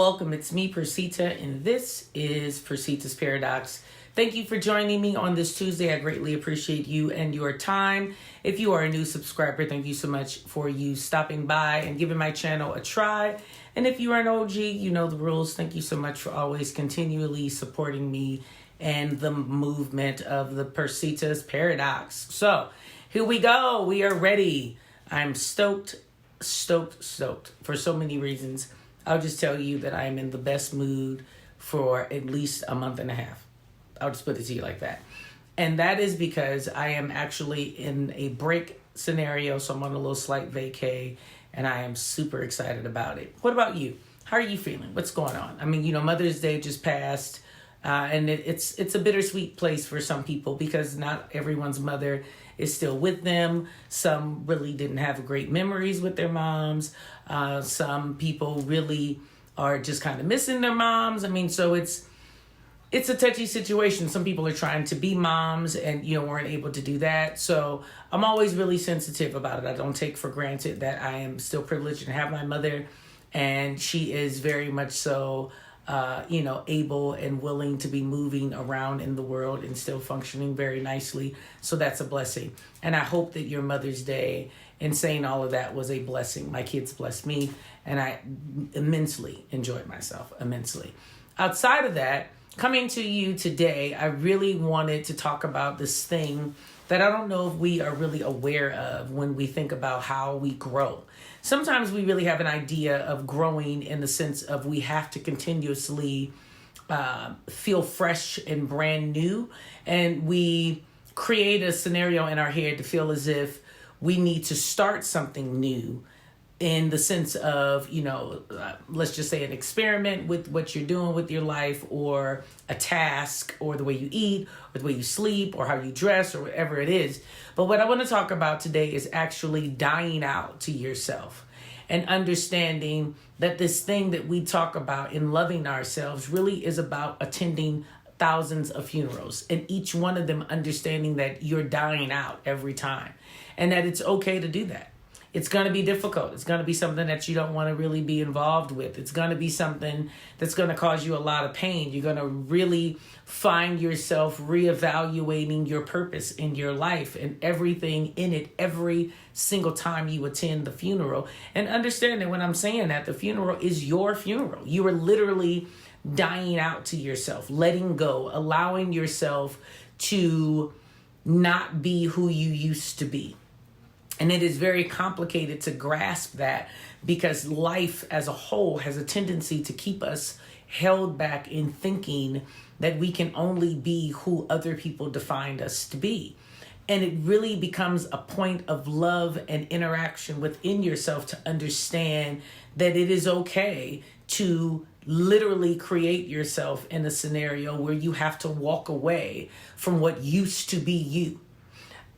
welcome. It's me, Percita, and this is Percita's Paradox. Thank you for joining me on this Tuesday. I greatly appreciate you and your time. If you are a new subscriber, thank you so much for you stopping by and giving my channel a try. And if you are an OG, you know the rules. Thank you so much for always continually supporting me and the movement of the Percita's Paradox. So here we go. We are ready. I'm stoked for so many reasons. I'll just tell you that I'm in the best mood for at least a month and a half. I'll just put it to you like that. And that is because I am actually in a break scenario, so I'm on a little slight vacay, and I am super excited about it. What about you? How are you feeling? What's going on? I mean, Mother's Day just passed, and it's a bittersweet place for some people because not everyone's mother is still with them. Some really didn't have great memories with their moms. Some people really are just kind of missing their moms. I mean, so it's a touchy situation. Some people are trying to be moms and, weren't able to do that. So I'm always really sensitive about it. I don't take for granted that I am still privileged and have my mother, and she is very much so, able and willing to be moving around in the world and still functioning very nicely. So that's a blessing. And I hope that your Mother's Day and saying all of that was a blessing. My kids blessed me, and I immensely enjoyed myself, immensely. Outside of that, coming to you today, I really wanted to talk about this thing that I don't know if we are really aware of when we think about how we grow. Sometimes we really have an idea of growing in the sense of we have to continuously feel fresh and brand new. And we create a scenario in our head to feel as if we need to start something new in the sense of, let's just say an experiment with what you're doing with your life, or a task, or the way you eat, or the way you sleep, or how you dress, or whatever it is. But what I want to talk about today is actually dying out to yourself and understanding that this thing that we talk about in loving ourselves really is about attending thousands of funerals, and each one of them understanding that you're dying out every time, and that it's okay to do that. It's going to be difficult. It's going to be something that you don't want to really be involved with. It's going to be something that's going to cause you a lot of pain. You're going to really find yourself reevaluating your purpose in your life and everything in it every single time you attend the funeral. And understand that when I'm saying that, the funeral is your funeral. You are literally dying out to yourself, letting go, allowing yourself to not be who you used to be. And it is very complicated to grasp that because life as a whole has a tendency to keep us held back in thinking that we can only be who other people defined us to be. And it really becomes a point of love and interaction within yourself to understand that it is okay to literally create yourself in a scenario where you have to walk away from what used to be you.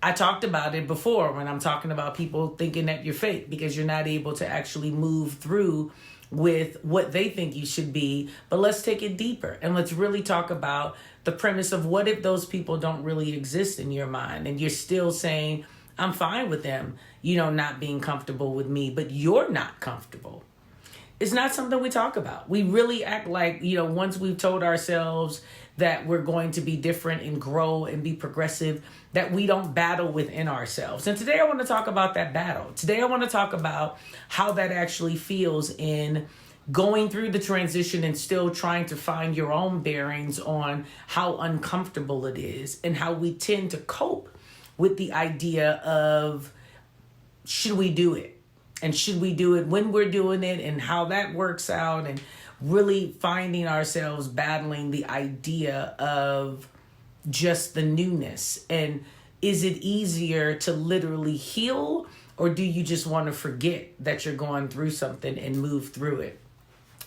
I talked about it before when I'm talking about people thinking that you're fake because you're not able to actually move through with what they think you should be. But let's take it deeper and let's really talk about the premise of what if those people don't really exist in your mind and you're still saying, I'm fine with them, not being comfortable with me, but you're not comfortable. It's not something we talk about. We really act like, once we've told ourselves that we're going to be different and grow and be progressive, that we don't battle within ourselves. And today I want to talk about that battle. Today I want to talk about how that actually feels in going through the transition and still trying to find your own bearings on how uncomfortable it is and how we tend to cope with the idea of, should we do it? And should we do it when we're doing it, and how that works out, and really finding ourselves battling the idea of just the newness. And is it easier to literally heal, or do you just want to forget that you're going through something and move through it?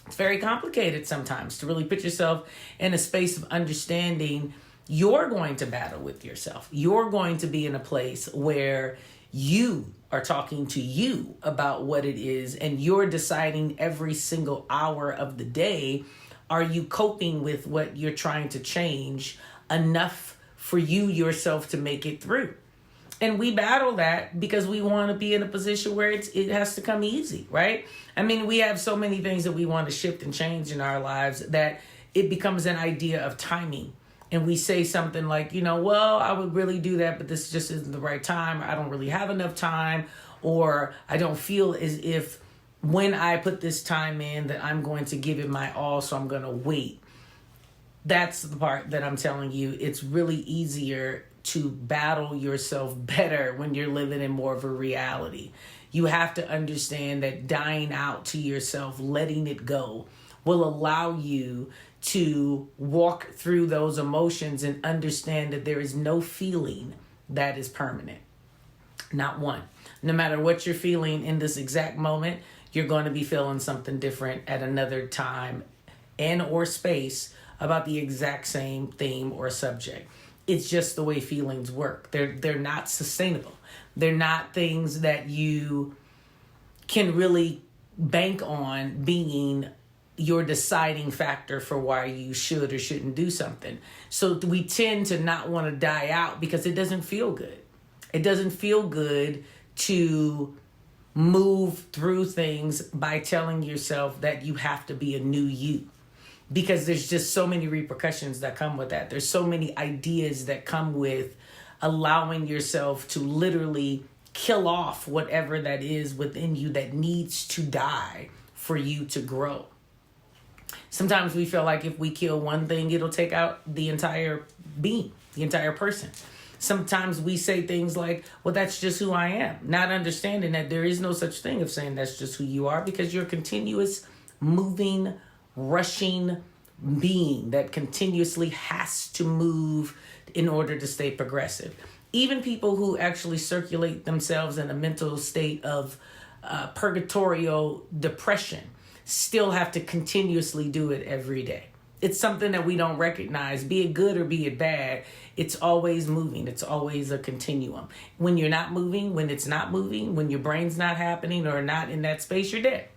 It's very complicated sometimes to really put yourself in a space of understanding you're going to battle with yourself. You're going to be in a place where you are talking to you about what it is, and you're deciding every single hour of the day, are you coping with what you're trying to change enough for you yourself to make it through? And we battle that because we want to be in a position where it has to come easy, right? I mean, we have so many things that we want to shift and change in our lives that it becomes an idea of timing. And we say something like, well, I would really do that, but this just isn't the right time. Or I don't really have enough time. Or I don't feel as if when I put this time in that I'm going to give it my all, so I'm going to wait. That's the part that I'm telling you. It's really easier to battle yourself better when you're living in more of a reality. You have to understand that dying out to yourself, letting it go, will allow you to walk through those emotions and understand that there is no feeling that is permanent. Not one. No matter what you're feeling in this exact moment, you're going to be feeling something different at another time and or space about the exact same theme or subject. It's just the way feelings work. They're not sustainable. They're not things that you can really bank on being your deciding factor for why you should or shouldn't do something. So we tend to not want to die out because it doesn't feel good. It doesn't feel good to move through things by telling yourself that you have to be a new you. Because there's just so many repercussions that come with that. There's so many ideas that come with allowing yourself to literally kill off whatever that is within you that needs to die for you to grow. Sometimes we feel like if we kill one thing, it'll take out the entire being, the entire person. Sometimes we say things like, well, that's just who I am. Not understanding that there is no such thing of saying that's just who you are, because you're a continuous moving, rushing being that continuously has to move in order to stay progressive. Even people who actually circulate themselves in a mental state of purgatorial depression still have to continuously do it every day. It's something that we don't recognize, be it good or be it bad. It's always moving. It's always a continuum. When you're not moving, when it's not moving, when your brain's not happening or not in that space, you're dead.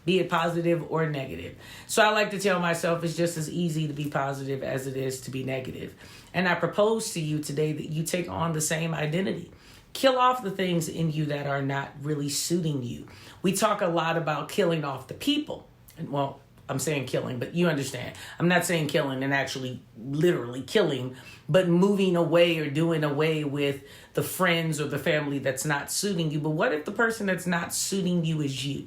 Be it positive or negative. So I like to tell myself it's just as easy to be positive as it is to be negative. And I propose to you today that you take on the same identity. Kill off the things in you that are not really suiting you. We talk a lot about killing off the people. And well, I'm saying killing, but you understand. I'm not saying killing and actually literally killing, but moving away or doing away with the friends or the family that's not suiting you. But what if the person that's not suiting you is you?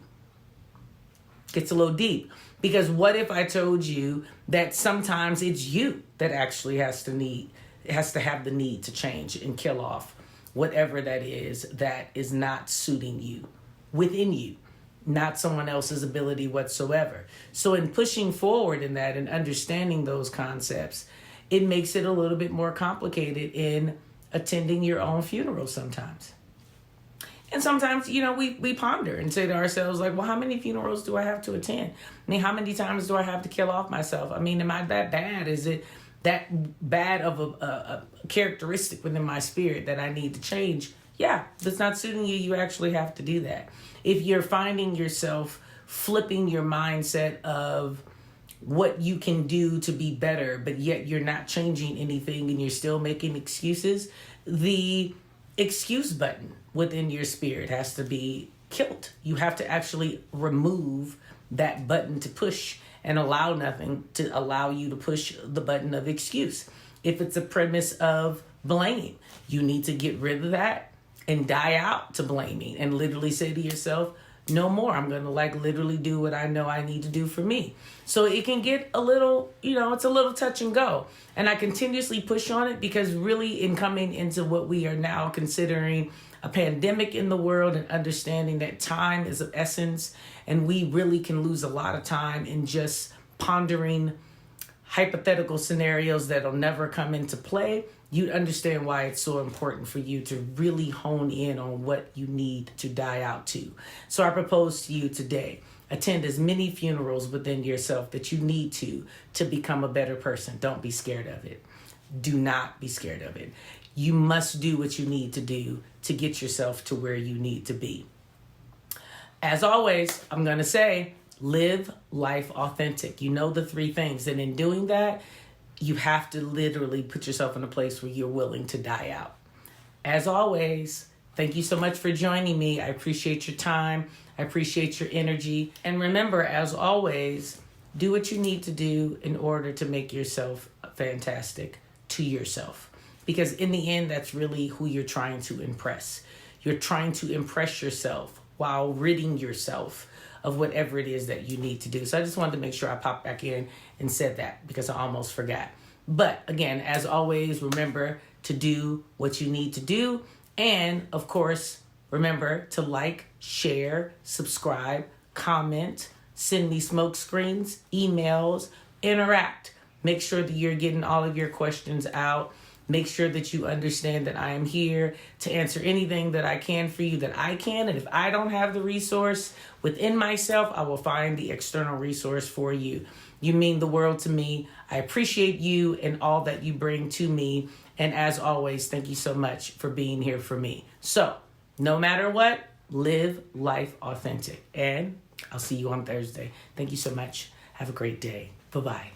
Gets a little deep, because what if I told you that sometimes it's you that actually has to have the need to change and kill off whatever that is not suiting you within you, not someone else's ability whatsoever. So in pushing forward in that and understanding those concepts, it makes it a little bit more complicated in attending your own funeral sometimes. And sometimes, we ponder and say to ourselves, like, well, how many funerals do I have to attend? I mean, how many times do I have to kill off myself? I mean, am I that bad? Is it that bad of a characteristic within my spirit that I need to change? Yeah, if it's not suiting you, you actually have to do that. If you're finding yourself flipping your mindset of what you can do to be better, but yet you're not changing anything and you're still making excuses, the excuse button within your spirit has to be killed. You have to actually remove that button to push and allow nothing to allow you to push the button of excuse. If it's a premise of blame, you need to get rid of that and die out to blaming and literally say to yourself, no more. I'm going to literally do what I know I need to do for me. So it can get a little, it's a little touch and go. And I continuously push on it because really in coming into what we are now considering a pandemic in the world and understanding that time is of essence, and we really can lose a lot of time in just pondering hypothetical scenarios that'll never come into play, you'd understand why it's so important for you to really hone in on what you need to die out to. So I propose to you today, attend as many funerals within yourself that you need to become a better person. Don't be scared of it. Do not be scared of it. You must do what you need to do to get yourself to where you need to be. As always, I'm going to say, live life authentic. You know the three things. And in doing that, you have to literally put yourself in a place where you're willing to die out. As always, thank you so much for joining me. I appreciate your time. I appreciate your energy. And remember, as always, do what you need to do in order to make yourself fantastic to yourself. Because in the end, that's really who you're trying to impress. You're trying to impress yourself while ridding yourself of whatever it is that you need to do. So I just wanted to make sure I popped back in and said that because I almost forgot. But again, as always, remember to do what you need to do. And of course, remember to like, share, subscribe, comment, send me smoke screens, emails, interact. Make sure that you're getting all of your questions out. Make sure that you understand that I am here to answer anything that I can for you that I can. And if I don't have the resource within myself, I will find the external resource for you. You mean the world to me. I appreciate you and all that you bring to me. And as always, thank you so much for being here for me. So no matter what, live life authentic. And I'll see you on Thursday. Thank you so much. Have a great day. Bye-bye.